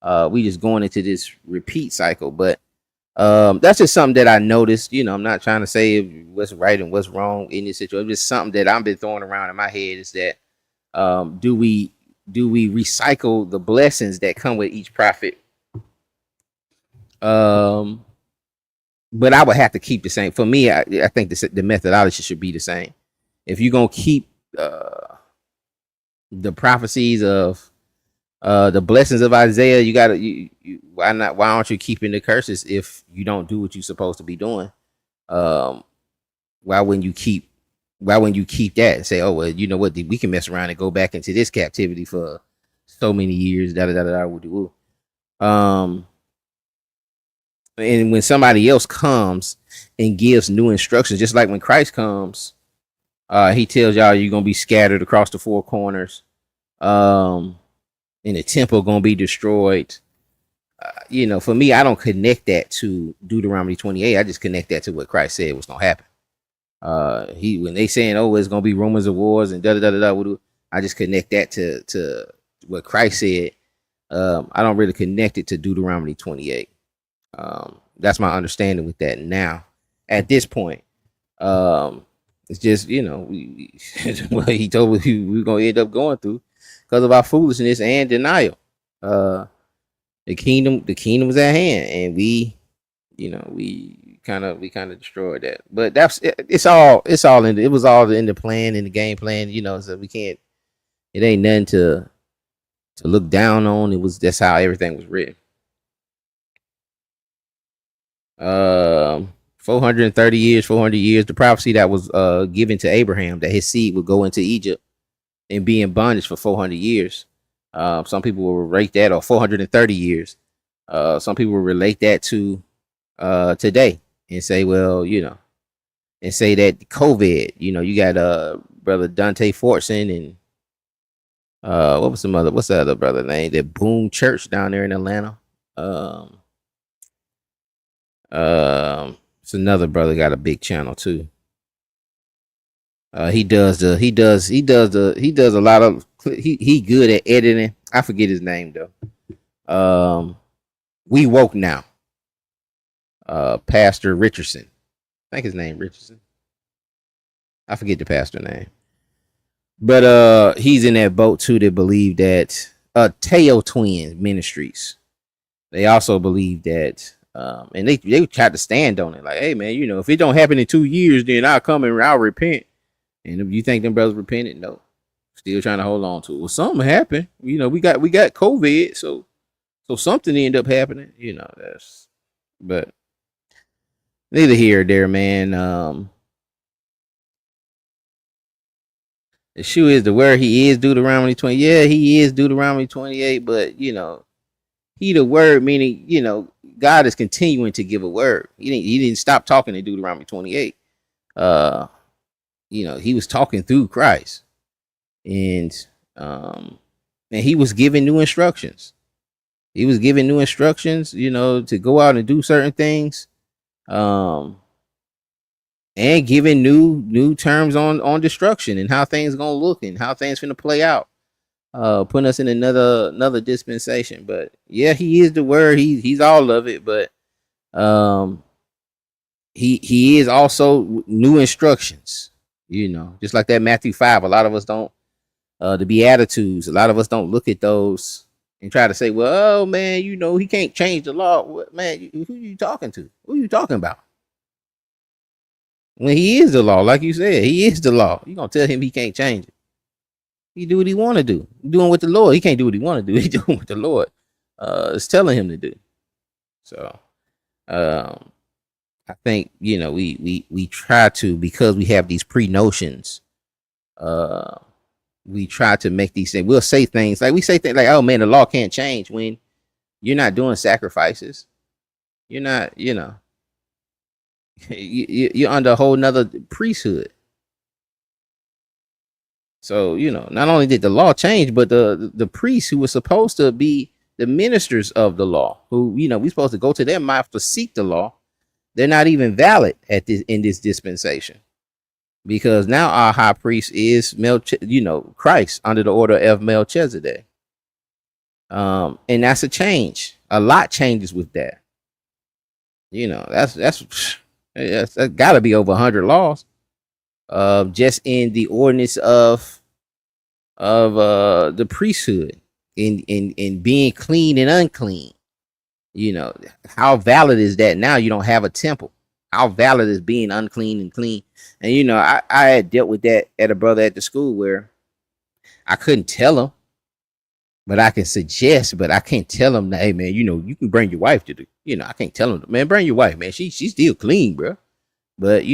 and we just going into this repeat cycle? But that's just something that I noticed. I'm not trying to say what's right and what's wrong in this situation. It's just something that I've been throwing around in my head, is that do we recycle the blessings that come with each prophet? But I would have to keep the same. For me, I think the methodology should be the same. If you're gonna keep the prophecies of the blessings of Isaiah, you gotta why not? Why aren't you keeping the curses if you don't do what you're supposed to be doing? Why wouldn't you keep that and say, oh well, you know what, we can mess around and go back into this captivity for so many years, and when somebody else comes and gives new instructions, just like when Christ comes, he tells y'all you're gonna be scattered across the four corners, and the temple gonna be destroyed. For me, I don't connect that to Deuteronomy 28. I just connect that to what Christ said was gonna happen. When they saying, oh, it's gonna be rumors of wars and I just connect that to what Christ said. I don't really connect it to Deuteronomy 28. That's my understanding with that now. At this point, it's just what he told us we're gonna end up going through because of our foolishness and denial. The kingdom was at hand, and we kind of destroyed that. But it's all it was all in the plan, in the game plan. So we can't. It ain't nothing to look down on. That's how everything was written. 430 years, 400 years, the prophecy that was given to Abraham, that his seed would go into Egypt and be in bondage for 400 years. Some people will relate that, or 430 years. Some people will relate that to today and say, well, and say that COVID, you got brother Dante Fortson and what's the other brother name? That Boom Church down there in Atlanta. It's another brother got a big channel too. He does a lot of he good at editing. I forget his name though. We woke now. Pastor Richardson. I think his name Richardson. I forget the pastor name. But he's in that boat too that believe that Teo Twins Ministries. They also believe that and they tried to stand on it, like, hey man, if it don't happen in 2 years, then I'll come and I'll repent. And if you think them brothers repented, no, still trying to hold on to it. Well, something happened. We got COVID, so something ended up happening. But neither here or there, man. The shoe is the word. He is Deuteronomy 20. Yeah, he is Deuteronomy 28. But he the word, meaning God is continuing to give a word. He didn't stop talking in Deuteronomy 28. He was talking through Christ, and he was giving new instructions. He was giving new instructions, to go out and do certain things, and giving new terms on destruction and how things gonna look and how things gonna play out. Putting us in another dispensation. But yeah, he is the word. He's all of it. But he is also new instructions. Just like that Matthew 5. A lot of us don't. The Beatitudes. A lot of us don't look at those and try to say, well, oh man, he can't change the law. Man, who are you talking to? Who are you talking about? When he is the law, like you said, he is the law. You gonna tell him he can't change it? He do what he want to do. Doing with the Lord, he can't do what he want to do. He doing what the Lord is telling him to do. So, um, I think we try to, because we have these pre notions. Uh, we try to make these things. We'll say things like, we say things like, "Oh man, the law can't change," when you're not doing sacrifices. You're not, you're under a whole nother priesthood. So, not only did the law change, but the priests who were supposed to be the ministers of the law, who, we're supposed to go to their mouth to seek the law, they're not even valid in this dispensation, because now our high priest is Christ, under the order of Melchizedek. And that's a change. A lot changes with that. That's got to be over 100 laws. Just in the ordinance of the priesthood, in being clean and unclean. How valid is that now? You don't have a temple. How valid is being unclean and clean? And I had dealt with that at a brother at the school, where I couldn't tell him, but I can suggest, but I can't tell him that, hey man, you can bring your wife to the, I can't tell him, man, bring your wife, man. She's still clean, bro. But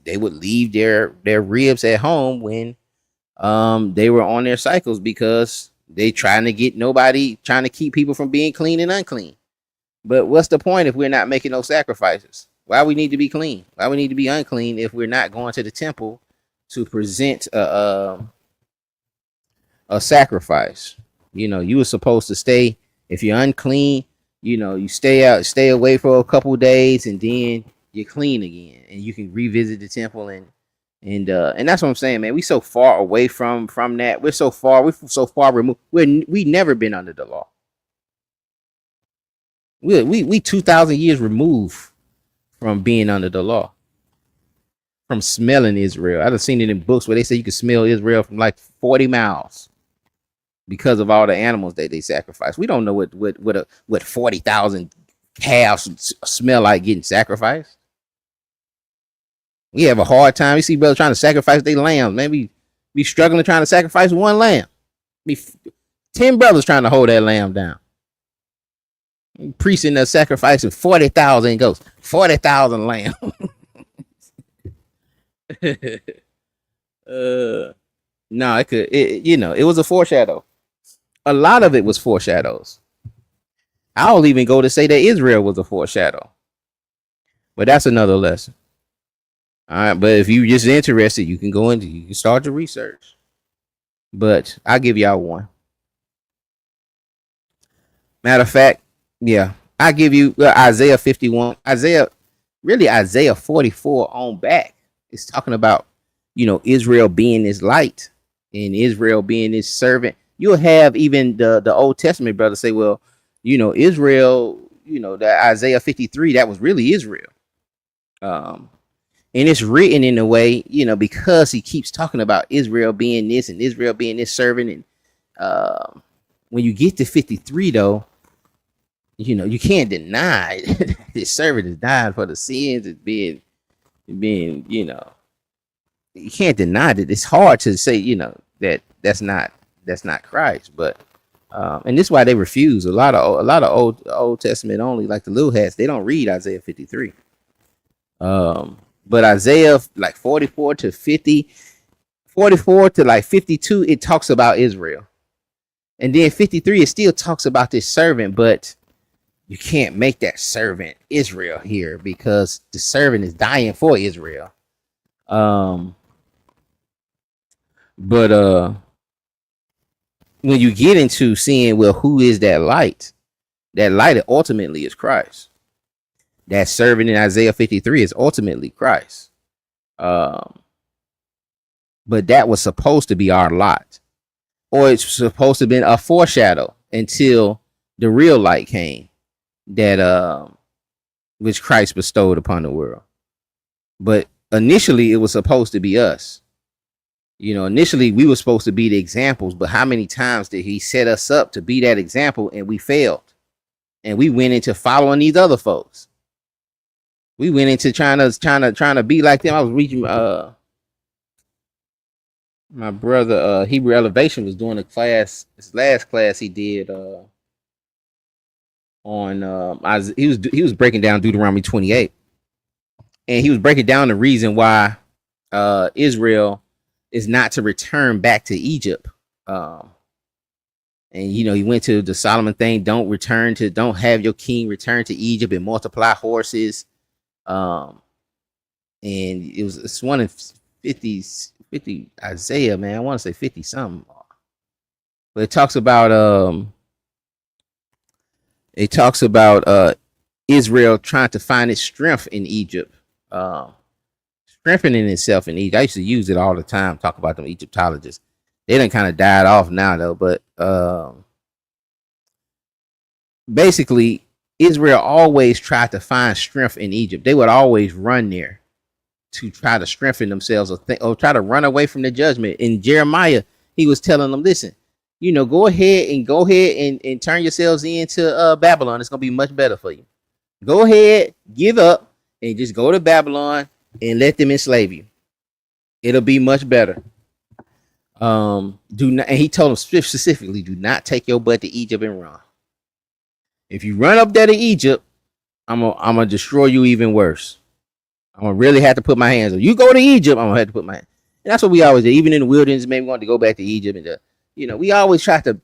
they would leave their ribs at home when they were on their cycles, because they trying to keep people from being clean and unclean. But what's the point if we're not making those sacrifices? Why we need to be clean? Why we need to be unclean if we're not going to the temple to present a sacrifice? You were supposed to stay. If you're unclean, you stay away for a couple days, and then you're clean again, and you can revisit the temple, and that's what I'm saying, man. We so far away from that. We're so far removed. We never been under the law. We 2,000 years removed from being under the law, from smelling Israel. I've seen it in books where they say you can smell Israel from like 40 miles because of all the animals that they sacrifice. We don't know what 40,000 calves smell like getting sacrificed. We have a hard time. You see brothers trying to sacrifice their lambs. Maybe be struggling trying to sacrifice one lamb. Be 10 brothers trying to hold that lamb down. Priest in there sacrificing 40,000 goats, 40,000 lambs. No, it was a foreshadow. A lot of it was foreshadows. I'll even go to say that Israel was a foreshadow. But that's another lesson. All right, but if you're just interested, you can you can start your research. But I'll give y'all one. Matter of fact, yeah, I give you Isaiah 51. Isaiah 44 on back. It's talking about, Israel being this light and Israel being this servant. You'll have even the Old Testament brother say, well, Israel, that Isaiah 53, that was really Israel. And it's written in a way, because he keeps talking about Israel being this and Israel being this servant. And when you get to 53, though, you can't deny this servant is dying for the sins of being, you can't deny that. It's hard to say, that's not Christ. But and this is why they refuse. A lot of Old Testament only, like the little hats, they don't read Isaiah 53. But Isaiah like 44 to 50, 44 to like 52, it talks about Israel. And then 53, it still talks about this servant, but you can't make that servant Israel here, because the servant is dying for Israel. But when you get into seeing, well, who is that light? That light ultimately is Christ. That servant in Isaiah 53 is ultimately Christ. But that was supposed to be our lot, or it's supposed to have been a foreshadow until the real light came, that which Christ bestowed upon the world. But initially, it was supposed to be us. Initially we were supposed to be the examples, but how many times did he set us up to be that example and we failed, and we went into following these other folks? We went into trying to be like them. I was reading my brother Hebrew Elevation was doing a class, his last class he did on he was breaking down Deuteronomy 28, and he was breaking down the reason why Israel is not to return back to Egypt. And he went to the Solomon thing. Don't have your king return to Egypt and multiply horses. And it's one in 50 Isaiah, man. I want to say 50 something. But it talks about Israel trying to find its strength in Egypt. Strengthening itself in Egypt. I used to use it all the time, talk about them Egyptologists. They done kind of died off now though, but basically Israel always tried to find strength in Egypt. They would always run there to try to strengthen themselves or try to run away from the judgment. In Jeremiah, he was telling them, listen, go ahead and turn yourselves into Babylon. It's going to be much better for you. Go ahead, give up, and just go to Babylon and let them enslave you. It'll be much better. Do not, and he told them specifically, do not take your butt to Egypt and run. If you run up there to Egypt, I'm gonna destroy you even worse. I'm gonna really have to put my hands on you. Go to Egypt, I'm gonna have to put my hands. And that's what we always did. Even in the wilderness, maybe we want to go back to Egypt and we always try to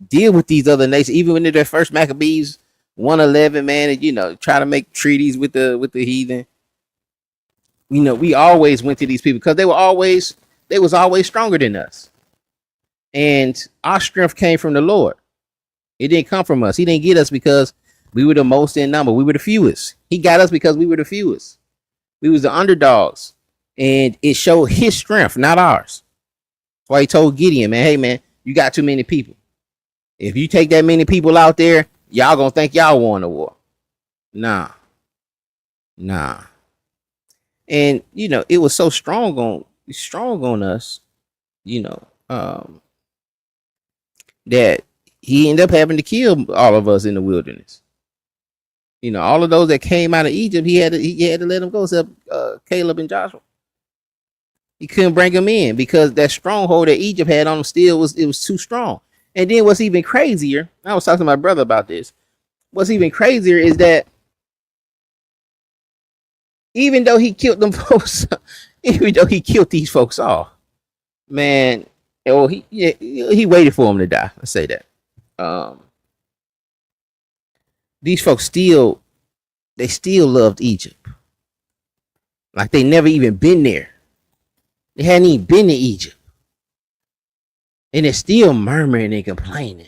deal with these other nations. Even when they're their first Maccabees 111, man, and try to make treaties with the heathen. We always went to these people because they was always stronger than us. And our strength came from the Lord. It didn't come from us. He didn't get us because we were the most in number. We were the fewest. He got us because we were the fewest. We was the underdogs. And it showed his strength, not ours. That's why he told Gideon, man, hey, man, you got too many people. If you take that many people out there, y'all gonna think y'all won the war. Nah. And, it was so strong on us, that he ended up having to kill all of us in the wilderness. All of those that came out of Egypt, he had to let them go, except Caleb and Joshua. He couldn't bring them in because that stronghold that Egypt had on them still was too strong. And then what's even crazier, I was talking to my brother about this. What's even crazier is that even though he killed them folks, even though he killed these folks off, man, he waited for them to die. Let's say that. These folks still loved Egypt. Like they never even been there. They hadn't even been to Egypt. And they're still murmuring and complaining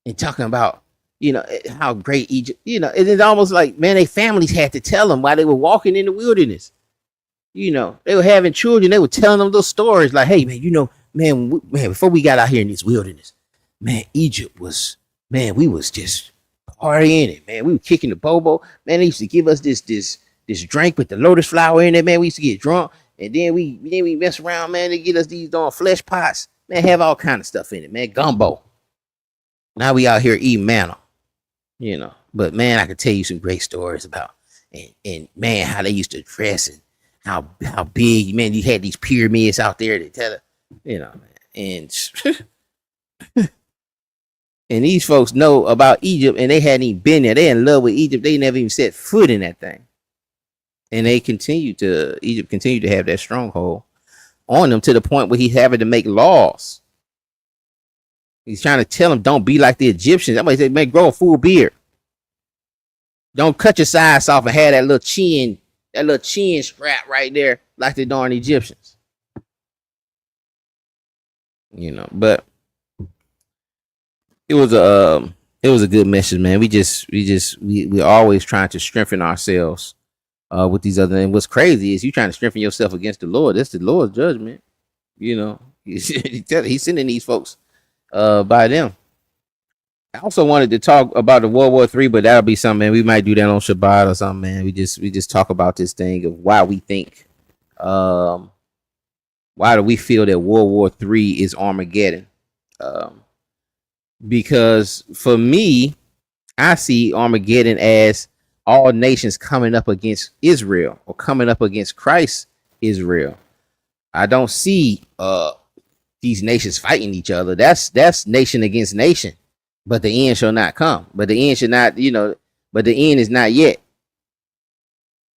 and talking about, how great Egypt, it's almost like, man, their families had to tell them while they were walking in the wilderness. They were having children. They were telling them those stories like, hey, man, man, before we got out here in this wilderness, man, Egypt was, man, we was just partying it, man. We were kicking the bobo. Man, they used to give us this drink with the lotus flower in it, man. We used to get drunk. And then we mess around, man. They get us these flesh pots. Man, have all kind of stuff in it, man. Gumbo. Now we out here eating manna. But man, I could tell you some great stories about and man, how they used to dress and how big, man, you had these pyramids out there to tell it, and and these folks know about Egypt and they hadn't even been there. They in love with Egypt. They never even set foot in that thing. And Egypt continued to have that stronghold on them to the point where he's having to make laws. He's trying to tell them, don't be like the Egyptians. Somebody said, man, grow a full beard. Don't cut your sides off and have that little chin strap right there like the darn Egyptians. But it was a good message, man. We're always trying to strengthen ourselves with these other. And what's crazy is you trying to strengthen yourself against the Lord. That's the Lord's judgment. He's sending these folks by them. I also wanted to talk about the World War III, but that'll be something, man. We might do that on Shabbat or something, man. We just talk about this thing of why we think, why do we feel that World War III is Armageddon? Because for me, I see Armageddon as all nations coming up against Israel or coming up against Christ Israel. I don't see these nations fighting each other. That's nation against nation. But the end shall not come. But the end should not, but the end is not yet.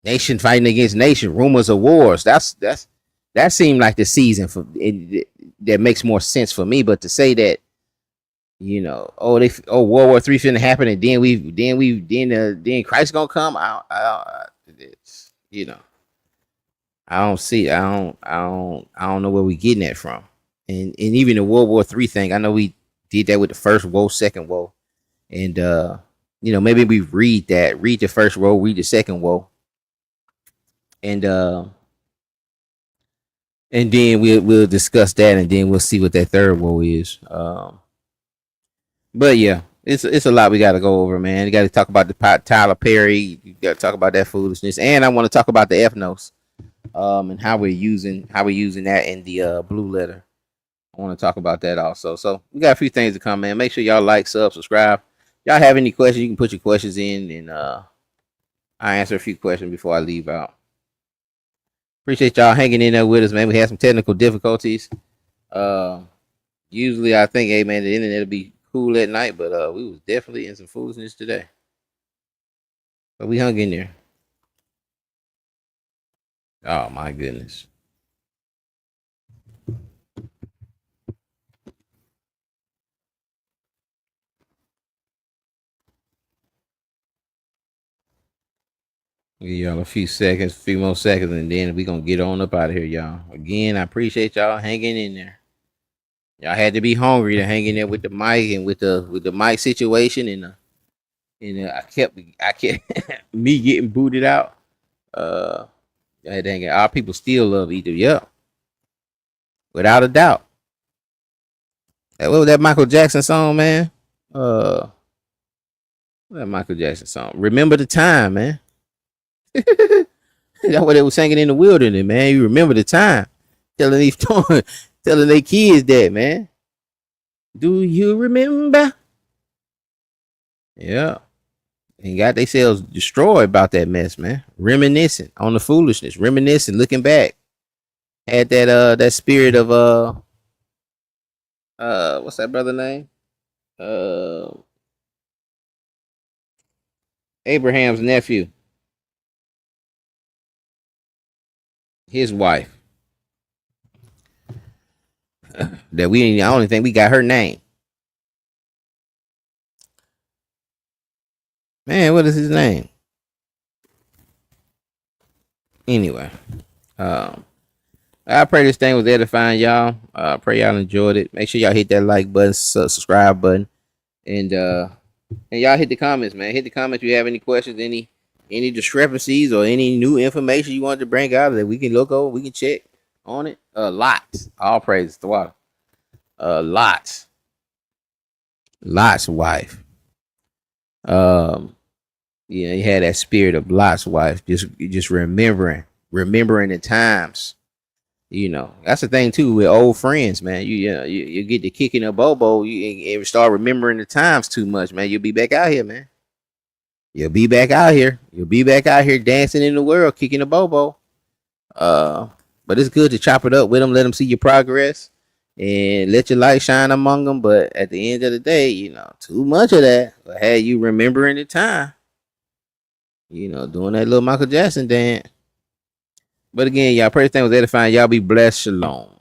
Nation fighting against nation, rumors of wars. That seemed like the season for it, that makes more sense for me. But to say that, World War III finna happen, and then Christ gonna come. I don't see. I don't know where we getting that from. And even the World War III thing, I know we did that with the first woe, second woe, and maybe we read the first woe, read the second woe, and then we'll discuss that, and then we'll see what that third woe is. But yeah, it's a lot we got to go over, man. You got to talk about the Tyler Perry. You got to talk about that foolishness, and I want to talk about the ethnos, and how we're using that in the blue letter. I want to talk about that also. So we got a few things to come, man. Make sure y'all like, subscribe. Y'all have any questions, you can put your questions in, and I answer a few questions before I leave out. Appreciate y'all hanging in there with us, man. We had some technical difficulties. Usually I think, hey man, the internet will be cool at night, but we was definitely in some foolishness today. But we hung in there. Oh my goodness. Give y'all a few more seconds, and then we gonna get on up out of here, y'all. Again, I appreciate y'all hanging in there. Y'all had to be hungry to hang in there with the mic and with the mic situation, and I kept me getting booted out. I had to hang out. Our people still love Ether, yeah, without a doubt. What was that Michael Jackson song, man? That Michael Jackson song. Remember the time, man. That's what they were singing in the wilderness, man. You remember the time. Telling their kids that, man. Do you remember? Yeah. And got themselves destroyed about that mess, man. Reminiscing on the foolishness. Reminiscing, looking back. Had that spirit of what's that brother name? Abraham's nephew. His wife. I only think we got her name. Man, what is his name? Anyway, I pray this thing was edifying y'all. Pray y'all enjoyed it. Make sure y'all hit that like button, subscribe button, and y'all hit the comments, man. Hit the comments if you have any questions, any discrepancies, or any new information you want to bring out that we can look over, we can check on it. Lots. All praises to water. Lot's wife. He had that spirit of Lot's wife, just remembering the times. That's the thing too with old friends, man. You get to kicking a bobo, you start remembering the times too much, man. You'll be back out here, man. You'll be back out here dancing in the world, kicking a bobo. But it's good to chop it up with them, let them see your progress, and let your light shine among them. But at the end of the day, too much of that will have you remembering the time. Doing that little Michael Jackson dance. But again, y'all, pray this thing was edifying. Y'all be blessed. Shalom.